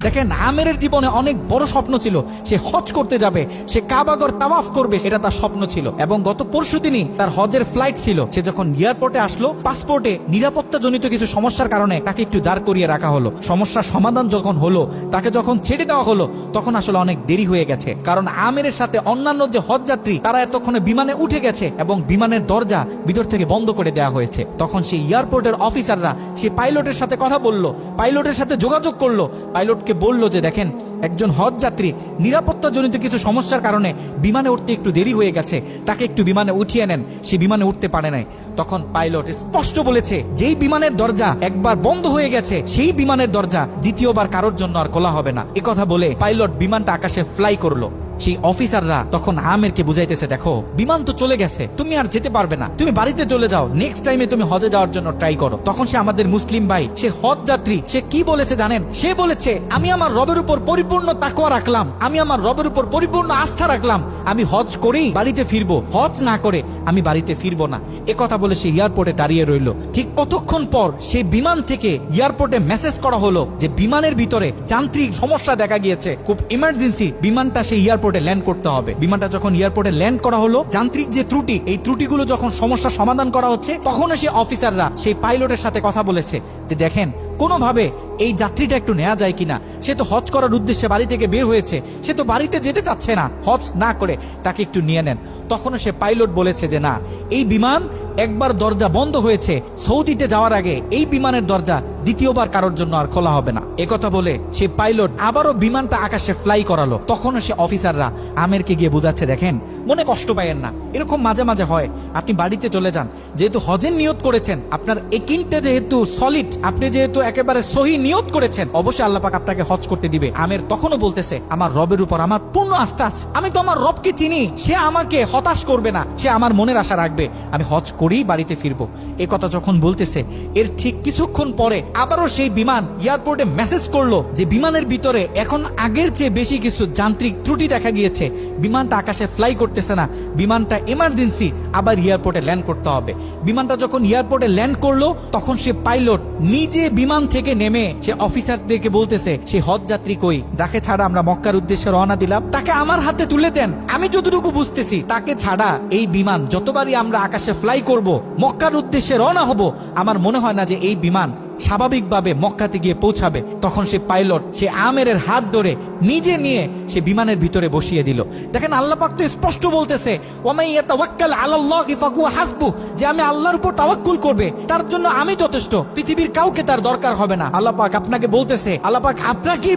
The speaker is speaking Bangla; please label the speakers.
Speaker 1: দেখেন, আমেরের জীবনে অনেক বড় স্বপ্ন ছিল, সে হজ করতে যাবে, সে কাবাগর তাওয়াফ করবে, এটা তার স্বপ্ন ছিল। এবং গত পরশুদিনই তার হজের ফ্লাইট ছিল। সে যখন এয়ারপোর্টে আসলো, পাসপোর্টে নিরাপত্তাজনিত কিছু সমস্যার কারণে তাকে একটু দাঁড় করিয়ে রাখা হলো। সমস্যার সমাধান যখন হলো, তাকে যখন ছেড়ে দেওয়া হলো, তখন আসলে অনেক দেরি হয়ে গেছে। কারণ আমেরের সাথে অন্যান্য যে হজ যাত্রী, তারা এতক্ষণে বিমানে উঠে গেছে এবং বিমানের দরজা ভিতর থেকে বন্ধ করে দেওয়া হয়েছে। তখন সেই এয়ারপোর্টের অফিসাররা সেই পাইলটের সাথে কথা বললো, পাইলটের সাথে যোগাযোগ করলো, পাইলটকে বললো যে দেখেন, একজন হজ যাত্রী নিরাপত্তাজনিত কিছু সমস্যার কারণে বিমানে উঠতে একটু দেরি হয়ে গেছে, তাকে একটু বিমানে উঠিয়ে নেন, সে বিমানে উঠতে পারে নাই। তখন পাইলট স্পষ্ট বলেছে, যেই বিমানের দরজা একবার বন্ধ হয়ে গেছে, সেই বিমানের দরজা দ্বিতীয়বার কারোর জন্য আর খোলা হবে না। একথা বলে পাইলট বিমানটা আকাশে ফ্লাই করলো। সেই অফিসাররা তখন আমেরকে বুঝাইতেছে, দেখো বিমান তো চলে গেছে, তুমি আর যেতে পারবে না, তুমি বাড়িতে চলে যাও, নেক্সট টাইমে তুমি হজে যাওয়ার জন্য ট্রাই করো। তখন সে আমাদের মুসলিম ভাই, সে হজ যাত্রী, সে কি বলেছে জানেন? সে বলেছে, আমি আমার রবের উপর পরিপূর্ণ তাকওয়া রাখলাম, আমি আমার রবের উপর পরিপূর্ণ আস্থা রাখলাম, আমি হজ করেই বাড়িতে ফিরবো, হজ না করে আমি বাড়িতে ফিরবো না। কথা বলে সে এয়ারপোর্টে দাঁড়িয়ে রইল। ঠিক কতক্ষণ পর সেই বিমান থেকে এয়ারপোর্টে মেসেজ করা হলো যে বিমানের ভিতরে যান্ত্রিক সমস্যা দেখা গিয়েছে, খুব ইমার্জেন্সি, বিমানটা সেই এয়ারপোর্টে ল্যান্ড করতে হবে। বিমানটা যখন এয়ারপোর্টে ল্যান্ড করা হলো, যান্ত্রিক যে ত্রুটি, এই ত্রুটিগুলো যখন সমস্যার সমাধান করা হচ্ছে, তখন সেই অফিসাররা সেই পাইলটের সাথে কথা বলেছে যে দেখেন, কোনোভাবে এই যাত্রীটা একটু নেওয়া যায় কিনা, সে তো হজ করার উদ্দেশ্যে বাড়ি থেকে বের হয়েছে, সে তো বাড়িতে যেতে চাচ্ছে না, হজ না করে তাকে একটু নিয়ে নেন। তখনও সে পাইলট বলেছে যে না, এই বিমান একবার দরজা বন্ধ হয়েছে, সৌদিতে যাওয়ার আগে এই বিমানের দরজা দ্বিতীয়বার কারোর জন্য আর খোলা হবে না। একথা বলে সে পাইলট আবারও বিমানটা আকাশে ফ্লাই করালো। তখনও সে অফিসাররা আমেরকে গিয়ে বোঝাচ্ছে, দেখেন, মনে কষ্ট পাইয়েন না, এরকম মাঝে মাঝে হয়, আপনি বাড়িতে চলে যান, যেহেতু হজের নিয়ত করেছেন, আপনার একিনটা যেহেতু সলিড, আপনি যেহেতু একেবারে সহি নিয়ত করেছেন, অবশ্যই আল্লাহ পাক আপনাকে হজ করতে দিবে। আমের তখনও বলতেছে, আমার রবের উপর আমার পূর্ণ আস্থা আছে, আমি তো আমার রবকে চিনি, সে আমাকে হতাশ করবে না, সে আমার মনের আশা রাখবে, আমি হজ করেই বাড়িতে ফিরবো। এ কথা যখন বলতেছে, এর ঠিক কিছুক্ষণ পরে আবারও সেই বিমান এয়ারপোর্টে মেসেজ করলো যে বিমানের ভিতরে এখন আগের চেয়ে বেশি কিছু যান্ত্রিক ত্রুটি দেখা গিয়েছে, বিমানটা আকাশে ফ্লাই করতেছে না, বিমানটা ইমার্জেন্সি, আবার এয়ারপোর্টে ল্যান্ড করতে হবে। বিমানটা যখন এয়ারপোর্টে ল্যান্ড করলো, তখন সে পাইলট নিজে বিমান থেকে নেমে সে অফিসারদেরকে বলতেছে, সে হজ যাত্রী কই, যাকে ছাড়া আমরা মক্কার উদ্দেশ্যে রওনা দিলাম, তাকে আমার হাতে তুলে দেন। আমি যতটুকু বুঝতেছি, তাকে ছাড়া এই বিমান যতবারই আমরা আকাশে ফ্লাই করব, মক্কার উদ্দেশ্যে রওনা হব, আমার মনে হয় না যে এই বিমান স্বাভাবিকভাবে মক্কাতে গিয়ে পৌঁছাবে। তখন সে পাইলট সে আমেরের হাত ধরে নিজে নিয়ে সে বিমানের ভিতরে বসিয়ে দিল। দেখেন, আল্লাহ পাক তো স্পষ্ট বলতেছে, ওয়ামাই ইয়াতাওয়াক্কাল আলাল্লাহি ফাহুয়া হাসবুহ, যে আমি আল্লাহর উপর তাওয়াক্কুল করবে, তার জন্য আমি যথেষ্ট, পৃথিবীর কাউকে তার দরকার হবে না। আল্লাহ পাক আপনাকে বলতেছে, আল্লাহ পাক আপনাকেই